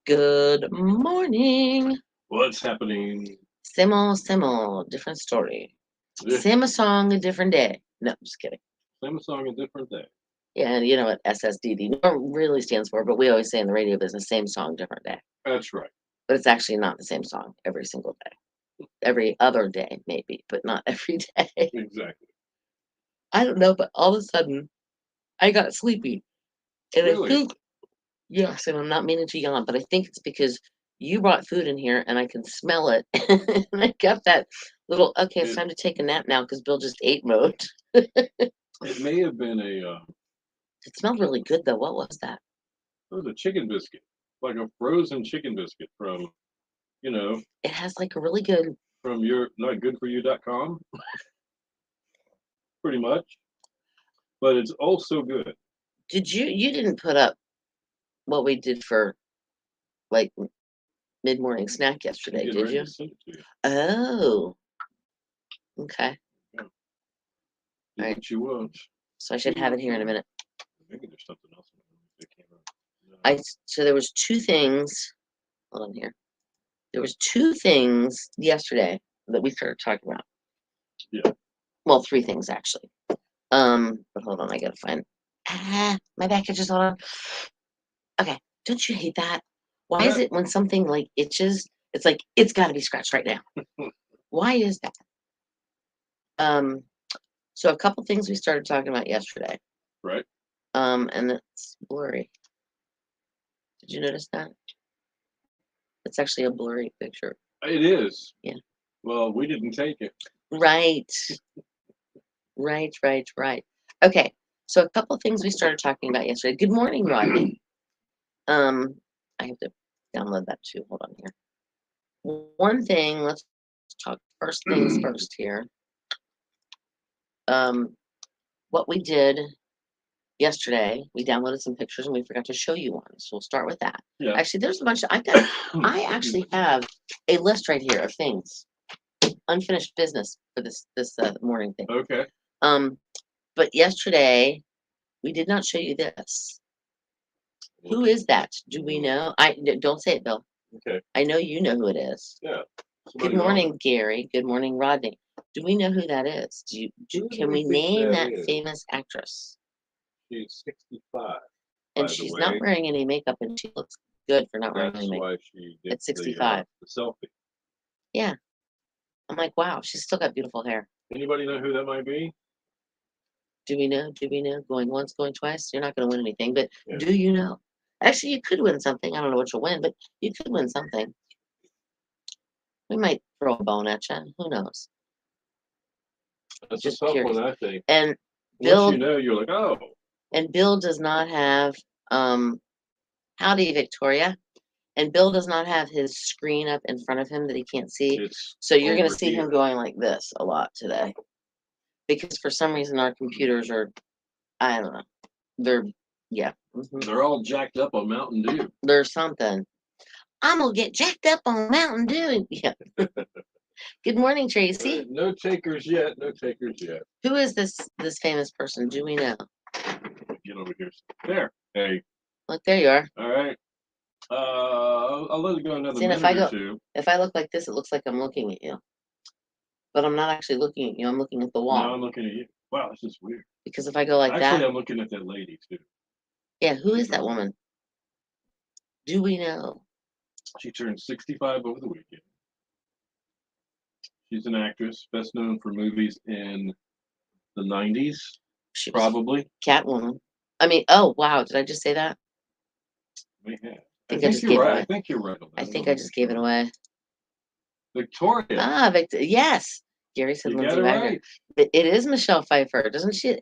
Good morning. What's happening? Same old, different story. Yeah, Same song, a different day. No, I'm just kidding. same song, a different day. Yeah, and you know what SSDD really stands for, but we always say in the radio business, same song, different day. That's right. But it's actually not the same song every single day. Every other day, maybe, but not every day. Exactly. I don't know, but all of a sudden, I got sleepy. And I Really? think, yes, and I'm not meaning to yawn, but I think it's because you brought food in here and I can smell it. And I got that little, okay, it's It time to take a nap now because Bill just ate mode. it may have been It smelled really good though. What was that? it was a chicken biscuit, like a frozen chicken biscuit from you know It has like a really good. from your notgoodforyou.com, pretty much. But it's also good. You didn't put up what we did for like mid morning snack I'm yesterday, getting did ready you? to send it to you. Oh, okay. Yeah, All do right. what you want. So I should have it here in a minute. Maybe there's something else in the camera. No. So there was two things. Hold on here. There was two things yesterday that we started talking about. Yeah. Well, three things actually. But hold on, I gotta find. My back itches. Hold on. Okay, don't you hate that? Why is That it when something like itches, it's like it's got to be scratched right now? Why is that? Um, so a couple things we started talking about yesterday. right? And it's blurry. Did you notice that? It's actually a blurry picture. It is. Yeah. Well, we didn't take it. Right. Right. Okay. So a couple things we started talking about yesterday. Good morning, Rodney. Um, I have to download that too. Hold on here. One thing, let's talk first things first here. Um, what we did yesterday, we downloaded some pictures and we forgot to show you one. So we'll start with that. Yeah. Actually, there's a bunch of I actually have a list right here of things, unfinished business for this morning thing. Okay. But yesterday we did not show you this. Who is that? Do we know? Don't say it, Bill. Okay. I know you know who it is. Yeah. Good morning, Gary. Good morning, Rodney. Do we know who that is? Can we name that famous actress? She's 65. And she's not wearing any makeup, and she looks good for not wearing any That's makeup. why she did At 65. the selfie. Yeah. I'm like, wow, she's still got beautiful hair. Anybody know who that might be? Do we know? Do we know? Going once, going twice? You're not going to win anything, but Yeah. do you know? Actually, you could win something. I don't know what you'll win, but you could win something. We might throw a bone at you. Who knows? That's Just a tough curious. one, I think. And Once Bill, you know, you're like, oh. and Bill does not have howdy, Victoria. And Bill does not have his screen up in front of him that he can't see. It's So you're going to over see here. him going like this a lot today. Because for some reason our computers are, I don't know. They're, yeah. They're all jacked up on Mountain Dew. There's something. I'm going to get jacked up on Mountain Dew. Yeah. Good morning, Tracy. No takers yet. No takers yet. Who is this famous person? Do we know? Get over here. There. Hey. Look, there you are. All right. I'll let it go another See, and minute or two. if I look like this, it looks like I'm looking at you. But I'm not actually looking at you. I'm looking at the wall. No, I'm looking at you. Wow, this is weird. Because if I go like that. Actually, I'm looking at that lady, too. Yeah, who is that woman? Do we know? She turned 65 over the weekend. She's an actress, best known for movies in the 90s, probably. Catwoman. I mean, oh, wow. Did I just say that? We have. I think you're right. I think you're right. I think I just gave it away. Victoria. Ah, Yes. Gary said Lindsay Wagner. Right. It is Michelle Pfeiffer. Doesn't she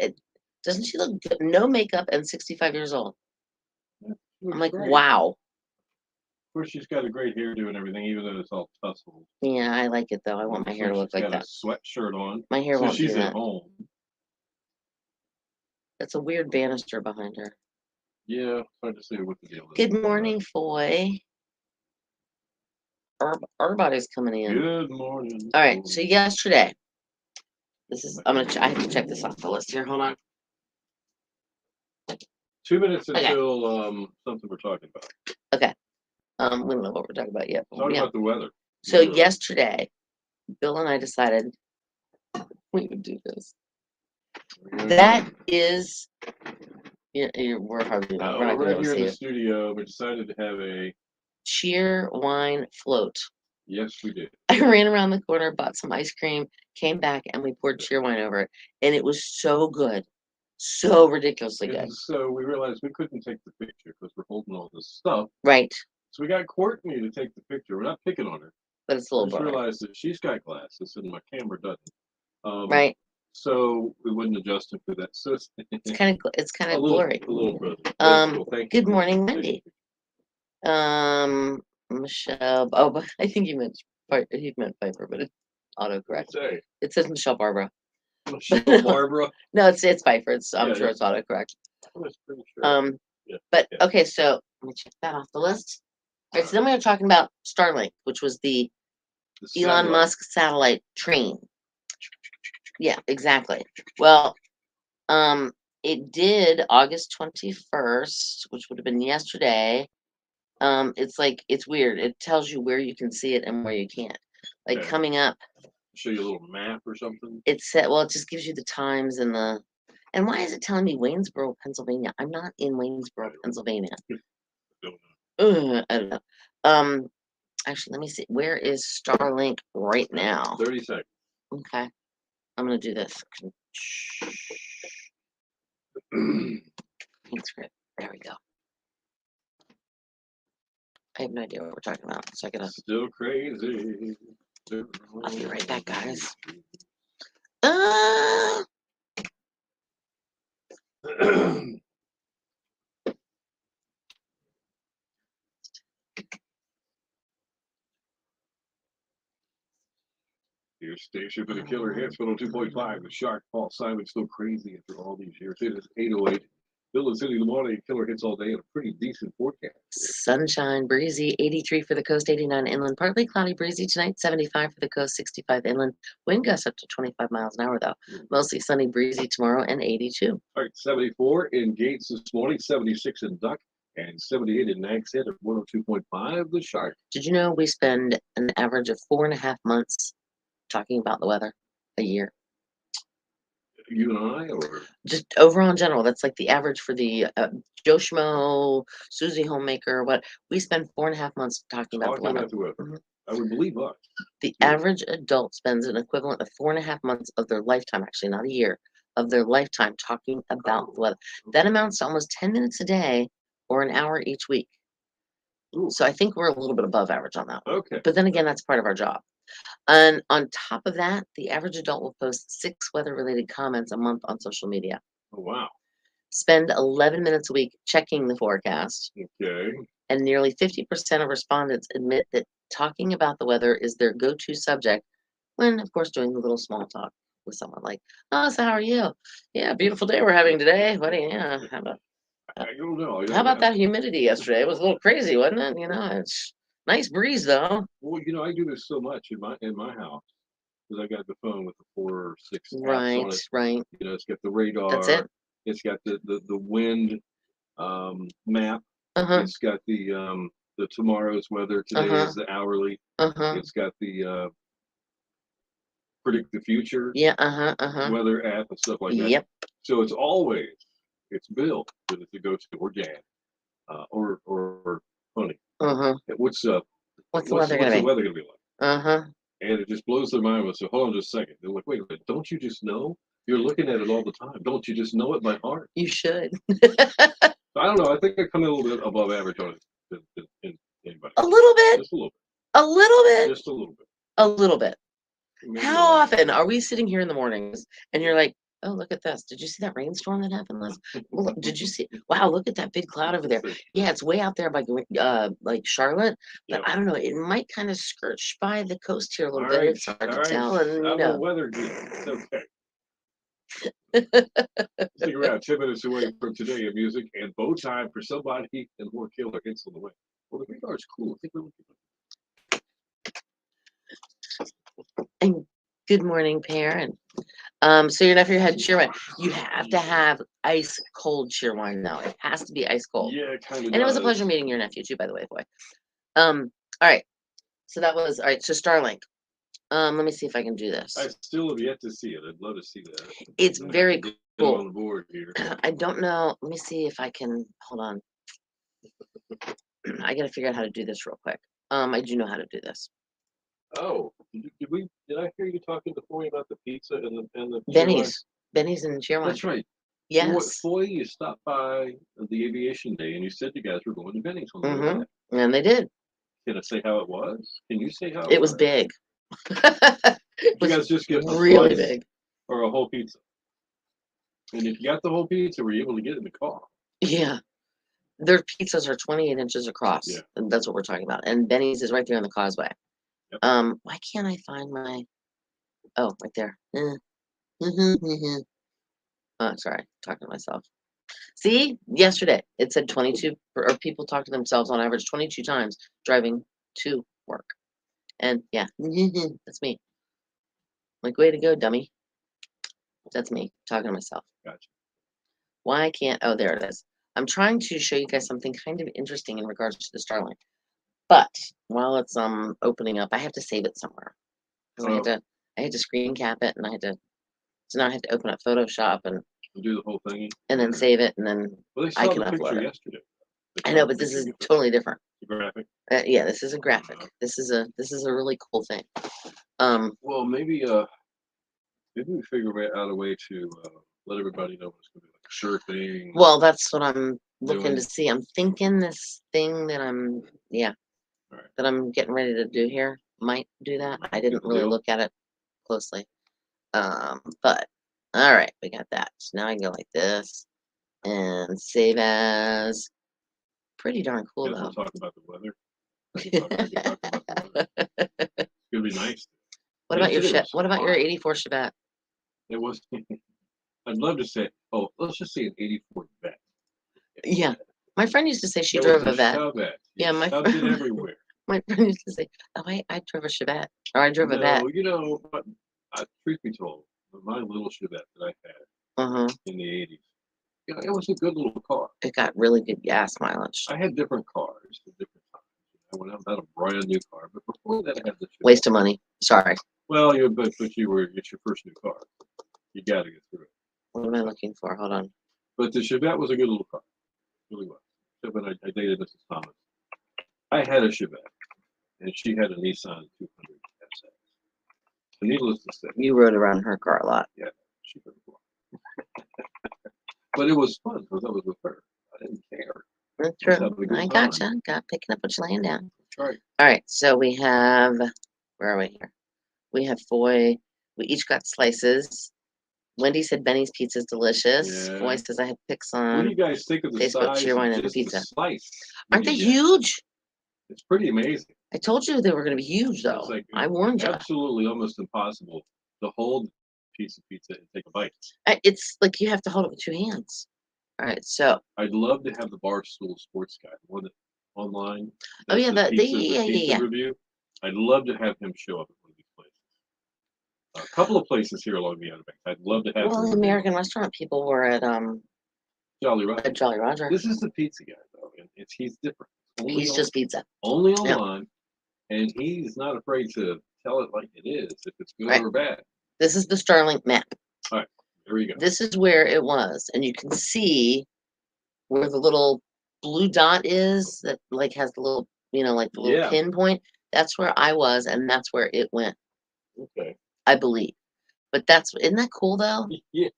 look good? No makeup and 65 years old? I'm like, great. Wow. Of course, she's got a great hairdo and everything, even though it's all tousled. Yeah, I like it, though. I want my hair to look like that. She's got a sweatshirt on. My hair won't do that. She's at home. That's a weird banister behind her. Yeah, hard to say what the deal is. Good morning, Foy. Everybody's coming in. Good morning. All right, so yesterday, I have to check this off the list here. Hold on. 2 minutes until something we're talking about. Okay. We don't know what we're talking about yet. Talk Yeah. about the weather. So Literally. yesterday, Bill and I decided we would do this. That is, we're hardly not. We're not We're going right to here in see the it. studio. We decided to have a. Cheer wine float. Yes, we did. I ran around the corner, bought some ice cream, came back, and we poured cheer wine over it, and it was so good, so ridiculously good. And so we realized we couldn't take the picture because we're holding all this stuff. Right. So we got Courtney to take the picture. We're not picking on her. But it's a I little just blurry. realized that she's got glasses and my camera doesn't. Right. So we wouldn't adjust it for that. So it's kind of blurry. A little bit. Cool. Thank good you. morning, Wendy. Michelle. Oh, but I think he meant Piper, but it's autocorrect. Say. It says Michelle Barbara. Michelle Barbara. No, it's Piper. I'm sure it's autocorrect. I was pretty sure. But okay, so let me check that off the list. All right, so then we were talking about Starlink, which was the Elon Musk satellite train. Yeah, exactly. Well, it did August 21st, which would have been yesterday. It's weird. It tells you where you can see it and where you can't. Like coming up. Show you a little map or something. It just gives you the times and why is it telling me Waynesboro, Pennsylvania? I'm not in Waynesboro, Pennsylvania. I don't know. Actually, let me see. Where is Starlink right now? 30 seconds. Okay. I'm gonna do this. Thanks, Rick. There we go. I have no idea what we're talking about. So I gotta. Still crazy. I'll be right back, guys. Your station for the killer hits, 102.5. The Shark, Paul Simon, still crazy after all these years. It is 8:08. Bill and City in the morning. Killer hits all day and a pretty decent forecast. Sunshine, breezy, 83 for the coast, 89 inland. Partly cloudy, breezy tonight, 75 for the coast, 65 inland. Wind gusts up to 25 miles an hour, though. Mostly sunny, breezy tomorrow, and 82. All right, 74 in Gates this morning, 76 in Duck, and 78 in Nags Head at 102.5. The Shark. Did you know we spend an average of 4.5 months talking about the weather a year? You and I, or just overall in general? That's like the average for the Joe Schmo, Susie Homemaker. What we spend 4.5 months talking about the weather. Mm-hmm. I would believe us. The average adult spends an equivalent of 4.5 months of their lifetime, actually not a year, of their lifetime talking about the weather. That amounts to almost 10 minutes a day or an hour each week. Ooh. So I think we're a little bit above average on that. Okay. But then again, that's part of our job. And on top of that, the average adult will post 6 weather-related comments a month on social media. Oh, wow. Spend 11 minutes a week checking the forecast. Okay. And nearly 50% of respondents admit that talking about the weather is their go-to subject when, of course, doing the little small talk with someone like, oh, so how are you? Yeah, beautiful day we're having today. What do you, I don't know. How about that humidity yesterday? It was a little crazy, wasn't it? It's nice breeze, though. Well, I do this so much in my house because I got the phone with the 4 or 6 apps Right, on it. right. It's got the radar. That's it. It's got the wind map. It's got the tomorrow's weather. Today is the hourly. It's got the predict the future. Yeah. Weather app and stuff like that. Yep. So it's Bill that is the go-to, or Dad, or Honey. What's the weather gonna be like? And it just blows their mind. So hold on just a second. They're like, wait a minute, don't you just know? You're looking at it all the time. Don't you just know it by heart? You should. I don't know. I think I come in a little bit above average on it than anybody. A little bit. Just a little bit. A little bit. Just a little bit. A little bit. Maybe How often are we sitting here in the mornings and you're like, oh, look at this. Did you see that rainstorm that happened last? Well, did you see? Wow, look at that big cloud over there. Yeah, it's way out there by like Charlotte, but I don't know. It might kind of skirt by the coast here a little bit. It's hard to tell. And I'm a weather geek. It's okay. Stick around. 10 minutes away from today of music and bow time for somebody and more killer hits on the way. Well, the radar is cool. I think we're looking at it. And good morning, Perrin. So your nephew had cheer wine. You have to have ice cold cheer wine now. It has to be ice cold. Yeah, kind of. And it was a pleasure meeting your nephew too, by the way, boy. All right. So that was all right. So Starlink. Let me see if I can do this. I still have yet to see it. I'd love to see that. It's I'm gonna very have to get cool. on the board here. I don't know. Let me see if I can. Hold on. I gotta figure out how to do this real quick. I do know how to do this. Oh, did I hear you talking to Foy about the pizza and the Benny's and Cheerwine. That's right. Yes. Foy, you stopped by the aviation day and you said you guys were going to Benny's on the way back. And they did. Can I say how it was? Can you say how It was big. You guys just get a really slice big. or a whole pizza? And if you got the whole pizza, were you able to get in the car? Yeah. Their pizzas are 28 inches across. Yeah. And that's what we're talking about. And Benny's is right there on the causeway. Yep. Why can't I find my right there. Oh, sorry, talking to myself. See, yesterday it said 22 or people talk to themselves on average 22 times driving to work. And yeah, that's me. Like, way to go, dummy. That's me talking to myself. Gotcha. Why can't, oh, there it is. I'm trying to show you guys something kind of interesting in regards to the Starlink. But while it's opening up, I have to save it somewhere. I had to screen cap it, and so now I have to open up Photoshop and do the whole thing, and then save it, and then well, they I saw can the picture upload it. yesterday. I know, but this is totally different. Graphic. Yeah, this is a graphic. This is a really cool thing. Well, maybe we figure out a way to let everybody know it's going to be like a sure thing. Well, that's what I'm looking to see. I'm thinking this thing that that I'm getting ready to do here might do that. I didn't really look at it closely. But all right, we got that. So now I can go like this and save as. Pretty darn cool, though. We'll talk about the weather. It's gonna be nice. What about your 84 Chevette? It was. I'd love to say. Oh, let's just say an 84 Vet. Yeah, my friend used to say she drove a Vet. Yeah, my friend everywhere. My friend used to say, "Oh, I drove a Chevette, or I drove a Vet." You know, but truth be told, my little Chevette that I had in the 80s, it was a good little car. It got really good gas mileage. I had different cars at different times. When I had a brand new car, but before that, I had the Chevette. Waste of money. Sorry. Well, but it's your first new car. You got to get through it. What am I looking for? Hold on. But the Chevette was a good little car. It really was. So when I dated Mrs. Thomas, I had a Chevette, and she had a Nissan 200 SX. So needless to say, you rode around her car a lot. Yeah, she rode a lot. But it was fun because I was with her. I didn't care. That's true. I gotcha. Got picking up what you're laying down. That's right. All right. So we have, where are we here? We have Foy. We each got slices. Wendy said Benny's pizza is delicious. Yeah. Foy says I have pics on. What do you guys think of the Facebook, size Cheerwine, of and the just the pizza? slice? Aren't they huge? It's pretty amazing. I told you they were going to be huge, though. Like, I warned you. Absolutely, almost impossible to hold a piece of pizza and take a bite. It's like you have to hold it with 2 hands. All right, so I'd love to have the Barstool Sports guy, the one that online. Oh yeah, the pizza review. I'd love to have him show up at one of these places. A couple of places here along the Outer Banks. I'd love to have. Well, the American restaurant people were at Jolly Roger. At Jolly Roger. This is the pizza guy though, and he's different. He's just pizza. Only online, and he's not afraid to tell it like it is, if it's good or bad. This is the Starlink map. All right, there we go. This is where it was, and you can see where the little blue dot is that like has the little, like the little pinpoint. That's where I was, and that's where it went. Okay. I believe, but isn't that cool though? Yeah.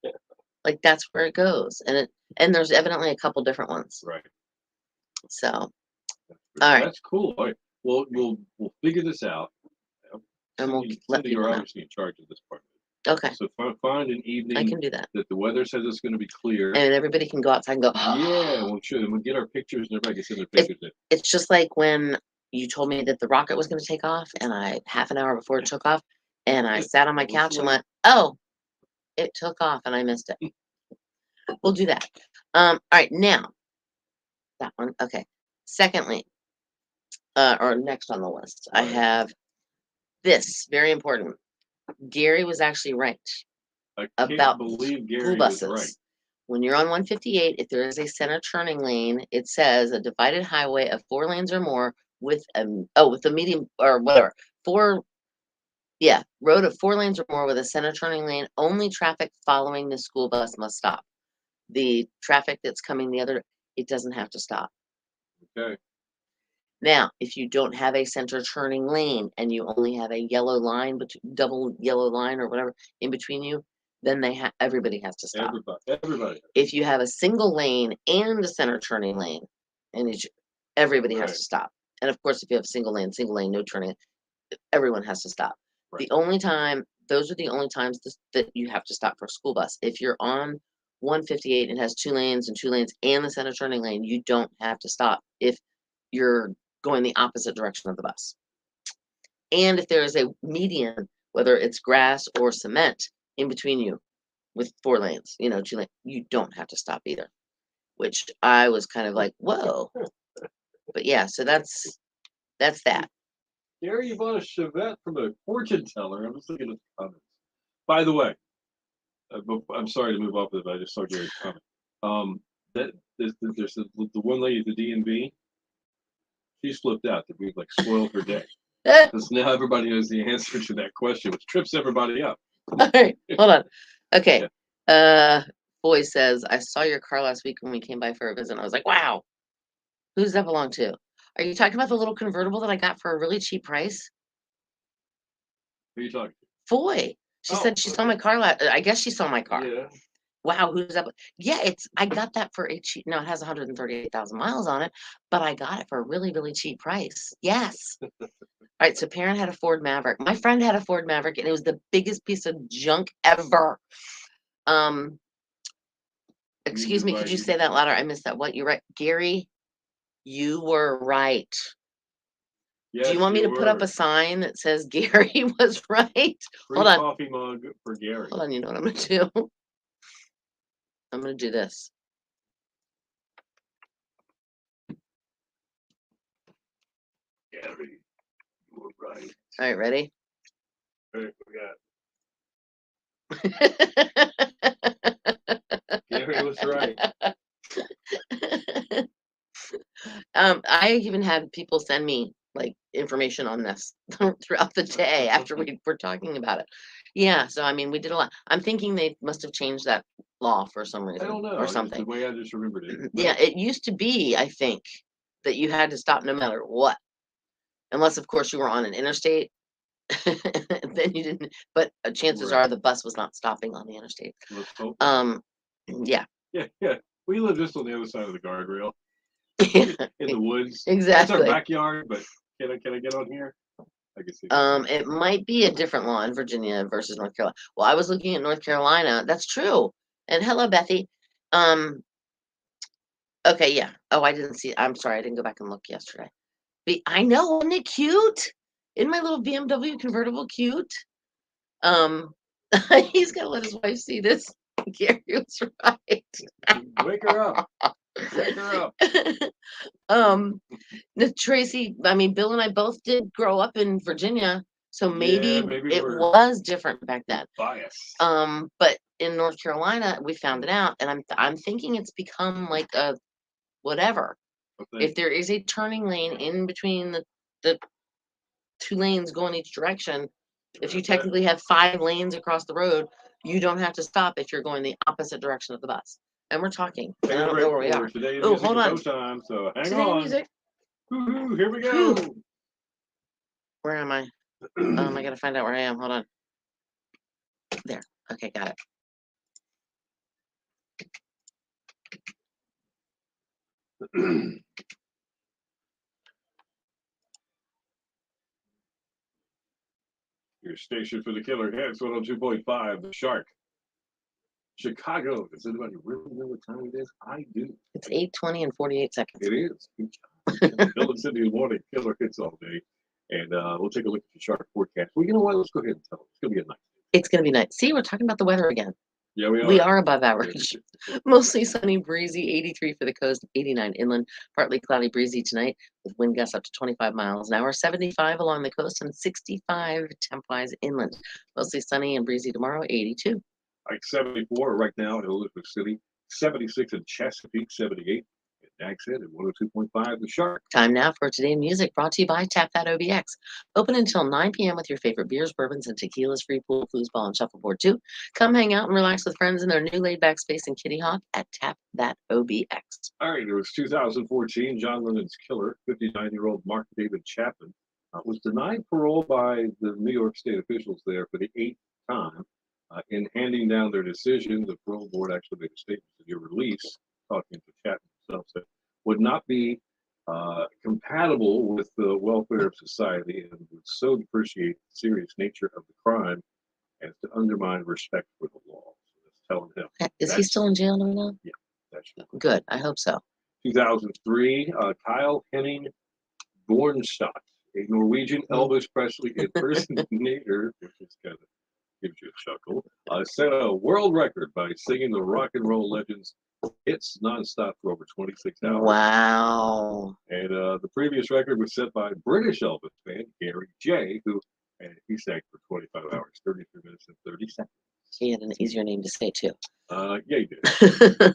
Like that's where it goes, and there's evidently a couple different ones. Right. So, all right. That's cool. All right. Well, we'll figure this out. And we'll let people know. Obviously in charge of this part. Okay. So find an evening. I can do that. That the weather says it's going to be clear. And everybody can go outside and go. Yeah, we'll get our pictures, and everybody can send their pictures in. It's just like when you told me that the rocket was going to take off, and half an hour before it took off, and I sat on my couch and went, "Oh, it took off," and I missed it. We'll do that. All right, now that one. Okay. Secondly, or next on the list, I have this very important. Gary was actually right about school buses. Right. When you're on 158, if there is a center turning lane, it says a divided highway of 4 lanes or more with with a medium or whatever, road of 4 lanes or more with a center turning lane, only traffic following the school bus must stop. The traffic that's coming the other, it doesn't have to stop. Okay. Now, if you don't have a center turning lane and you only have a yellow line, but double yellow line or whatever in between you, then everybody has to stop. Everybody. If you have a single lane and a center turning lane, and everybody has Right. to stop. And of course, if you have single lane, no turning, everyone has to stop. Right. The only time, those are the only times that you have to stop for a school bus. If you're on 158 and it has 2 lanes and the center turning lane, you don't have to stop if you're going the opposite direction of the bus. And if there is a median, whether it's grass or cement in between you with 4 lanes, 2 lanes, you don't have to stop either, which I was kind of like, whoa. But yeah, so that's that. Gary, you bought a Chevette from a fortune teller. I'm just looking at the comments. By the way, I'm sorry to move off of it, but I just saw Gary's comment. There's the one lady at the DMV. She's flipped out that we've like spoiled her day. Because now everybody knows the answer to that question, which trips everybody up. All right, hold on. Okay. Boy says, I saw your car last week when we came by for a visit. I was like, wow. Who's that belong to? Are you talking about the little convertible that I got for a really cheap price? Who are you talking to? Foy. She said she saw my car. I guess she saw my car. Yeah. Wow, who's that? Yeah, I got that for a cheap. No, it has 138,000 miles on it, but I got it for a really, really cheap price. Yes. All right. So parent had a Ford Maverick. My friend had a Ford Maverick, and it was the biggest piece of junk ever. Excuse me. Could you say that louder? I missed that. What? You're right, Gary. You were right. Yes, do you want me to put up a sign that says Gary was right? Hold on. Coffee mug for Gary. Hold on. You know what I'm going to do? I'm going to do this. Gary, you were right. All right, ready? All right, Gary was right. I even had people send me like information on this throughout the day after we were talking about it. Yeah, so I mean, we did a lot. I'm thinking they must have changed that law for some reason. I don't know. Or something. The way I just remembered it. Yeah, it used to be, I think, that you had to stop no matter what, unless of course you were on an interstate. Then you didn't. But chances are the bus was not stopping on the interstate. Let's hope. Yeah. Yeah. We live just on the other side of the guardrail. In the woods. Exactly. That's our backyard, but can I get on here? I can see. It might be a different law in Virginia versus North Carolina. Well, I was looking at North Carolina. That's true. And hello, Bethy. Okay, yeah. Oh, I didn't see. I'm sorry, I didn't go back and look yesterday. But I know, isn't it cute? Isn't my little BMW convertible cute? He's gonna let his wife see this. Gary was right. Wake her up. Wake her up. Tracy, I mean, Bill and I both did grow up in Virginia, so maybe it was different back then. Bias. But in North Carolina, we found it out, and I'm thinking it's become like a whatever. Okay. If there is a turning lane in between the 2 lanes going each direction, if you technically have 5 lanes across the road, you don't have to stop if you're going the opposite direction of the bus. And we're talking. And I don't know where we are. Oh, hold on. Time, so hang on. Music. Woo-hoo, here we go. Where am I? I gotta find out where I am. Hold on. There. Okay, got it. Your station for the Killer Hits 102.5, The Shark. Chicago. Does anybody really know what time it is? I do. It's 8:20 and 48 seconds. It is. Bill and Cindy in the morning, Killer Hits all day. And we'll take a look at the shark forecast. Well, you know what? Let's go ahead and tell them. It's going to be a nice day. It's going to be nice. See, we're talking about the weather again. Yeah, we are. We are above average. Mostly sunny, breezy, 83 for the coast, 89 inland. Partly cloudy, breezy tonight with wind gusts up to 25 miles an hour, 75 along the coast, and 65 temp-wise inland. Mostly sunny and breezy tomorrow, 82. Like 74 right now in Elizabeth City, 76 in Chesapeake, 78 in Jack's Head at 102.5 The Shark. Time now for Today in Music, brought to you by Tap That OBX. Open until 9 p.m. with your favorite beers, bourbons, and tequilas, free pool, foosball, and shuffleboard too. Come hang out and relax with friends in their new laid-back space in Kitty Hawk at Tap That OBX. All right, it was 2014. John Lennon's killer, 59-year-old Mark David Chapman, was denied parole by the New York State officials there for the 8th time. In handing down their decision, the parole board actually made a statement that your release, talking to Chapman himself, said, would not be compatible with the welfare of society and would so depreciate the serious nature of the crime as to undermine respect for the law. So that's telling him. Is he still in jail now? Yeah, that's Good. I hope so. 2003, Kyle Henning Bornstadt, a Norwegian Elvis Presley impersonator, which is kind of gives you a chuckle, set a world record by singing the rock and roll legends hits nonstop for over 26 hours. Wow. And the previous record was set by British Elvis fan Gary J, who he sang for 25 hours, 33 minutes and 30 seconds. He had an easier name to say too. Yeah, he did.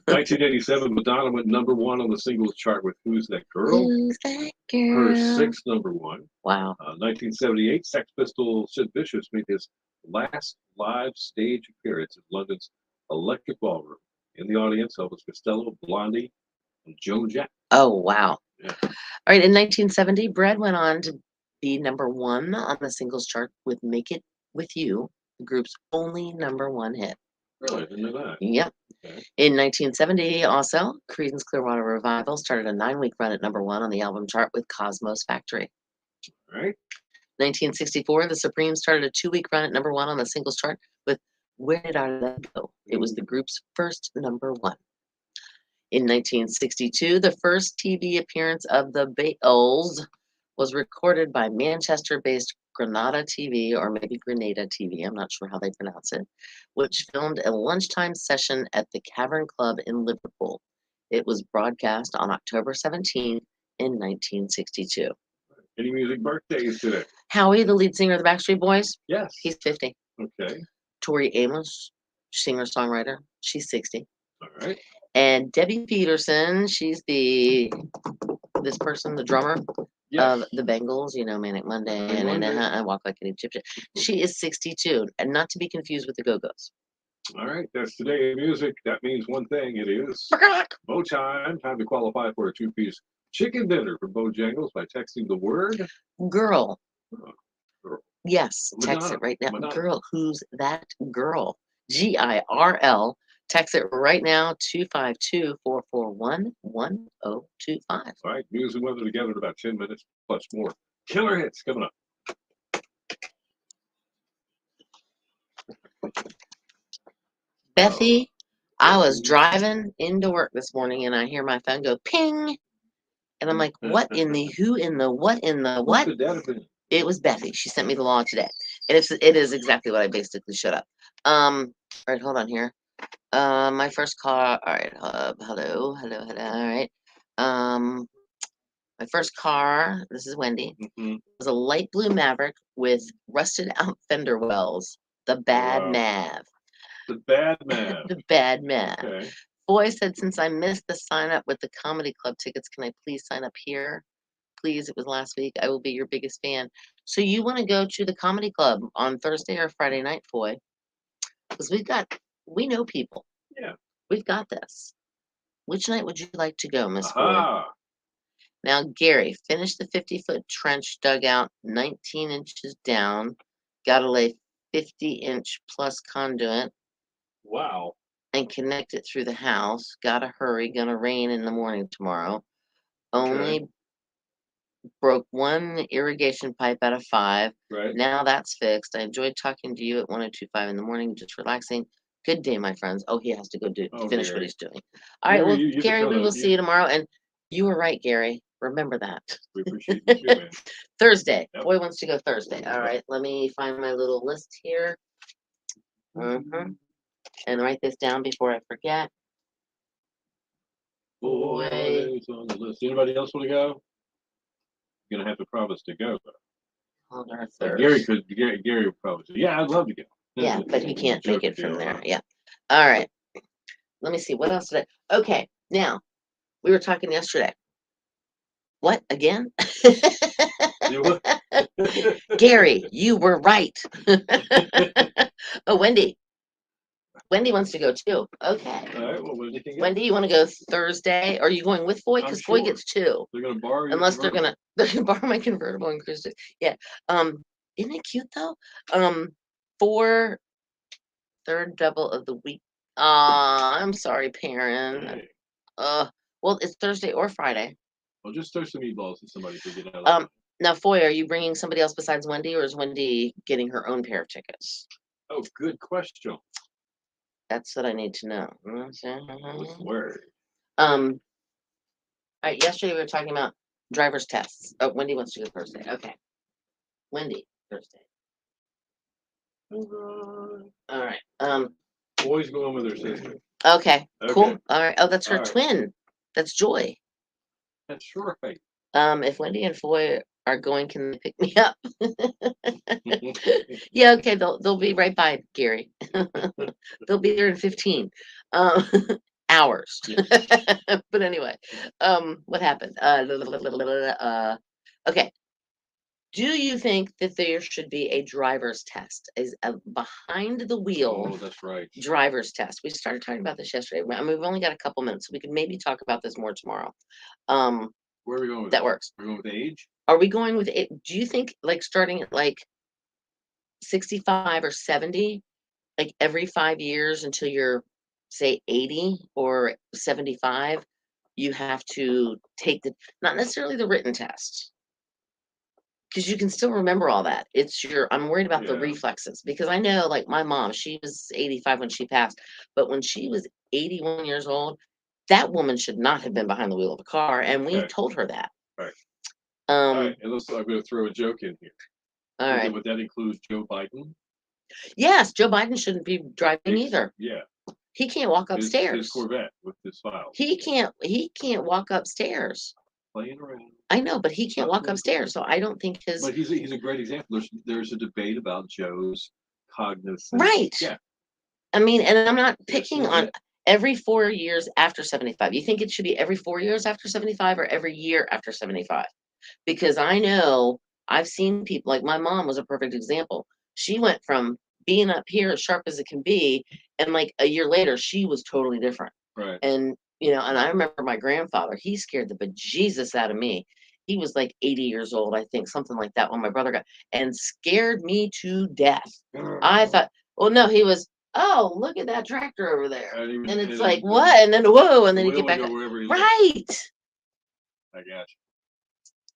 1987, Madonna went #1 on the singles chart with Who's That Girl? Who's that girl? Her 6th #1. Wow. 1978, Sex Pistol Sid Vicious made his last live stage appearance at London's Electric Ballroom. In the audience, Elvis Costello, Blondie, and Joan Jett. Oh, wow. Yeah. All right. In 1970, Bread went on to be #1 on the singles chart with Make It With You, the group's only #1 hit. Really? I didn't know that. Yep. Okay. In 1970, also, Creedence Clearwater Revival started a 9-week run at #1 on the album chart with Cosmos Factory. All right. 1964, the Supremes started a 2-week run at #1 on the singles chart with Where Did Our Love Go? It was the group's first #1. In 1962, the first TV appearance of the Beatles was recorded by Manchester-based Granada TV, or maybe Grenada TV, I'm not sure how they pronounce it, which filmed a lunchtime session at the Cavern Club in Liverpool. It was broadcast on October 17 in 1962. Any music birthdays today? Howie, the lead singer of the Backstreet Boys, Yes. he's 50. Okay. Tori Amos, singer-songwriter, she's 60. All right. And Debbie Peterson, she's this person, the drummer Yes. of the Bengals, Manic Monday Manic and Monday. I Walk Like an Egyptian. She is 62, and not to be confused with the Go-Go's. All right. That's today in music. That means one thing. It is Bo time. Time to qualify for a 2-piece chicken dinner from Bojangles by texting the word Girl. girl. Yes, text it Madonna. right now. Madonna. Girl, who's that girl? GIRL. Text it right now, 252-441-1025. All right. News and weather together in about 10 minutes, plus more killer hits coming up. Bethy, I was driving into work this morning and I hear my phone go ping. And I'm like, what in the who in the what in the what? Could that have been? It was Bethy. She sent me the law today. And it is exactly what I basically shut up. All right, hold on here. My first car. All right, hello. All right. My first car, this is Wendy, was a light blue Maverick with rusted out fender wells. The Bad Wow. Mav. The Bad Man. The Bad Mav. Okay. Boy said, since I missed the sign up with the comedy club tickets, can I please sign up here? Please, it was last week. I will be your biggest fan. So you want to go to the comedy club on Thursday or Friday night, Foy? Because we know people. Yeah. We've got this. Which night would you like to go, Miss Foy? Aha. Now, Gary, finish the 50-foot trench dugout 19 inches down. Got to lay 50-inch plus conduit Wow. and connect it through the house. Gotta hurry. Gonna rain in the morning tomorrow. Only broke one irrigation pipe out of 5. Right. Now that's fixed. I enjoyed talking to you at 1:05 in the morning, just relaxing. Good day, my friends. Oh, he has to go finish what Gary. he's doing. All right, Gary, well, you Gary, can we tell will that see you tomorrow. And you were right, Gary. Remember that. We appreciate you too, man. Thursday. Yep. Boy wants to go Thursday. All right, let me find my little list here. And write this down before I forget. Boys on the list. Anybody else want to go? You're gonna have to promise to go. On our Gary Thursday. Gary would probably say, "Yeah, I'd love to go." Yeah, but he can't make it from Joking there. deal, Yeah. All right. Let me see. What else did I? Okay. Now, We were talking yesterday. What again? You what? Gary, you were right. Oh, Wendy. Wendy wants to go too. Okay. All right. Well, when do you think? Wendy, you want to go Thursday? Are you going with Foy? I'm Because Foy sure. gets two. They're gonna borrow your Unless they're convertible. gonna borrow my convertible and cruise it. Yeah. Isn't it cute though? For third double of the week. I'm sorry, Perrin. Hey, Well, it's Thursday or Friday. well, just throw some meatballs at somebody to get out of Um, now, Foy, are you bringing somebody else besides Wendy, or is Wendy getting her own pair of tickets? Oh, good question. That's what I need to know. What's the word? All right, yesterday we were talking about driver's tests. Oh, Wendy wants to go Thursday. Okay. Wendy, Thursday. All right. Boys going with their sister. Okay, cool. Okay. All right. Oh, that's her All right. twin. That's Joy. That's right. If Wendy and Foy are going, can they pick me up? Yeah, okay, they'll be right by Gary. They'll be there in 15 hours. But anyway, what happened? Okay. Do you think that there should be a driver's test? Is a behind the wheel Oh, that's right. driver's test? We started talking about this yesterday. I mean, we've only got a couple minutes, so we can maybe talk about this more tomorrow. Where are we going with That works. We're going with age? Are we going with it? Do you think like starting at like 65 or 70, like every 5 years until you're say 80 or 75, you have to take not necessarily the written test. Because you can still remember all that. I'm worried about the Yeah. reflexes because I know like my mom, she was 85 when she passed, but when she was 81 years old, that woman should not have been behind the wheel of a car. And we Okay. told her that. Right. All Um, right. And I'm going to throw a joke in here. all right. Would that include Joe Biden? Yes, Joe Biden shouldn't be driving either. Yeah. He can't walk His upstairs. Corvette with his files. He can't walk upstairs. Playing around. I know, but he can't walk upstairs. So I don't think his But he's a great example. There's a debate about Joe's cognitive. right. Yeah. I mean, and I'm not Yes, picking that's on it. every 4 years after 75. You think it should be every 4 years after 75 or every year after 75? Because I know I've seen people like my mom was a perfect example. She went from being up here as sharp as it can be, and like a year later, she was totally different. Right. And and I remember my grandfather, he scared the bejesus out of me. He was like 80 years old, I think, something like that when my brother got and scared me to death. I thought, well, no, he was, oh, look at that tractor over there. And it's like, what? And then whoa, and then you get back up. Right. I got you.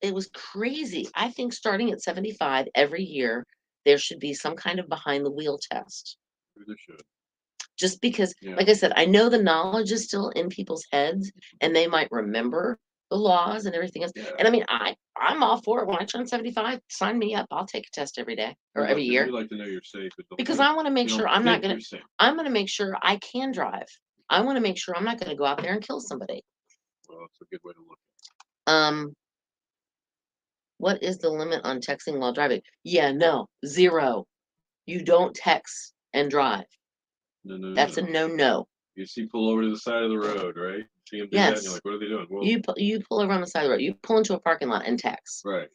It was crazy. I think starting at 75 every year, there should be some kind of behind the wheel test. There should. Just because, Yeah. like I said, I know the knowledge is still in people's heads and they might remember the laws and everything else. Yeah. And I mean, I'm all for it. When I turn 75, sign me up. I'll take a test every day or every year. You like to know you're safe. Because I want to make sure I'm not going to, I'm going to make sure I can drive. I want to make sure I'm not going to go out there and kill somebody. Well, that's a good way to look at it. What is the limit on texting while driving? Yeah, no, 0. You don't text and drive. No. That's a no. You see, pull over to the side of the road, right? See them do that, and Yes. you're like, what are they doing? Well, You pull over on the side of the road. You pull into a parking lot and text. right.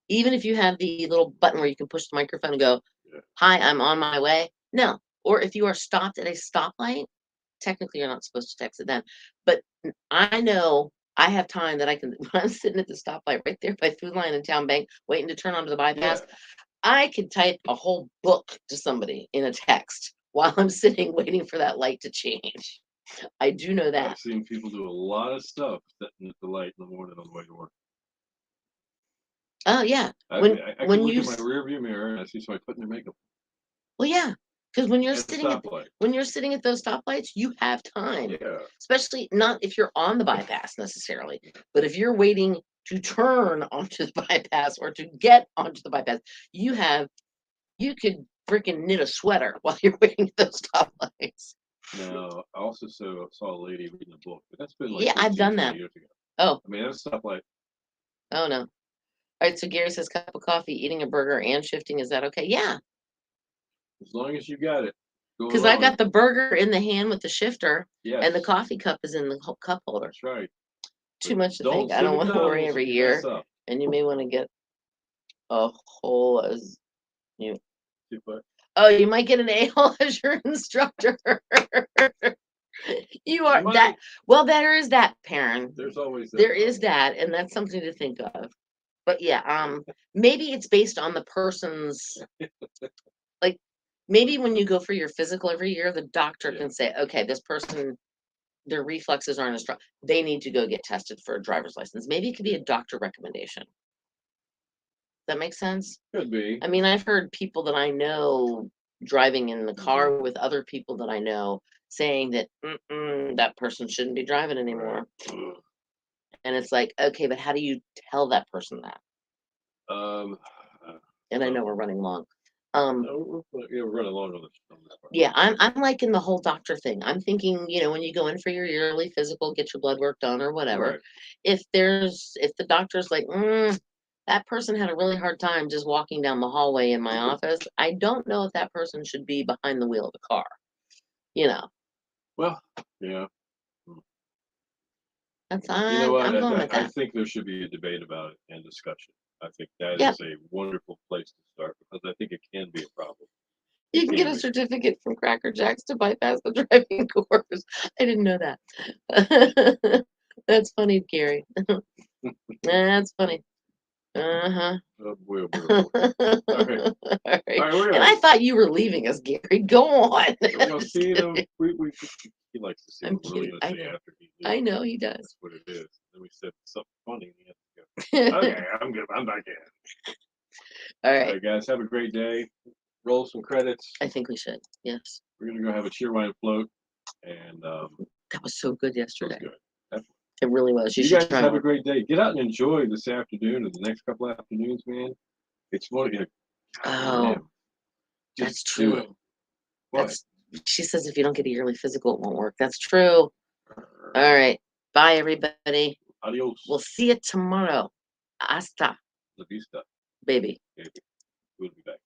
Even if you have the little button where you can push the microphone and go, Yeah. hi, I'm on my way. No. Or if you are stopped at a stoplight, technically you're not supposed to text it then. But I know I have time that I can, when I'm sitting at the stoplight right there by Food Line and Town Bank, waiting to turn onto the bypass, Yeah. I can type a whole book to somebody in a text while I'm sitting waiting for that light to change. I do know that. I've seen people do a lot of stuff sitting at the light in the morning on the way to work. Oh yeah. I When can look in my rear view mirror and I see somebody putting their makeup. Well, yeah, because when you're At the sitting at stoplight. when you're sitting at those stoplights, you have time. Yeah. Especially not if you're on the bypass necessarily, but if you're waiting to turn onto the bypass or to get onto the bypass, you could freaking knit a sweater while you're waiting at those stoplights. No, I also saw a lady reading a book, but that's been like Yeah, I've 15, done 20 that. years ago. Oh, I mean, that's stoplight. oh no. All right, so Gary says cup of coffee, eating a burger, and shifting. Is that okay? Yeah, As long as you got it. because I got the burger in the hand with the shifter, Yes. and the coffee cup is in the cup holder. That's right. too But much to don't think. I sue don't want to worry McDonald's every if you mess year, up. and you may want to get a whole as you. Too much. Oh, you might get an a-hole as your instructor. You are might. that. Well, there is that, Perrin. There's always that There is problem. that, and that's something to think of. But yeah, maybe it's based on the person's, like, maybe when you go for your physical every year, the doctor Yeah. can say, okay, this person, their reflexes aren't as strong. They need to go get tested for a driver's license. Maybe it could be a doctor recommendation. That makes sense? Could be. I mean, I've heard people that I know driving in the car with other people that I know saying that that person shouldn't be driving anymore. Right. And it's like, okay, but how do you tell that person that? And I know we're running long. No, we're running along on this part. Yeah, I'm liking the whole doctor thing. I'm thinking, when you go in for your yearly physical, get your blood work done or whatever. Right. If the doctor's like, that person had a really hard time just walking down the hallway in my office, I don't know if that person should be behind the wheel of the car. Well, yeah. That's You know what? I'm going with I that. think there should be a debate about it and discussion. I think that Yep. is a wonderful place to start because I think it can be a problem. You can get a Anyway. certificate from Cracker Jacks to bypass the driving course. I didn't know that. That's funny, Gary. That's funny. Uh-huh. Oh, boy, oh, boy, oh, boy. All right. All right. We're And I thought you were leaving us, Gary. Go on. See, he likes to see I'm what we're really kidding. going to I say know. after he leaves. I know he does. That's what it is. Then we said something funny and he has to go. Okay, I'm good. I'm back in. All All right. right, guys. Have a great day. Roll some credits. I think we should. Yes. We're going to go have a cheerwine float. And That was so good it was yesterday. good. It really was. You You should guys try have a one. great day. Get out and enjoy this afternoon and the next couple afternoons, man. It's one. Oh, that's do true. it. What? She says if you don't get a yearly physical, it won't work. That's true. All right. Bye, everybody. Adios. We'll see you tomorrow. Hasta, La vista, baby. baby. We'll be back.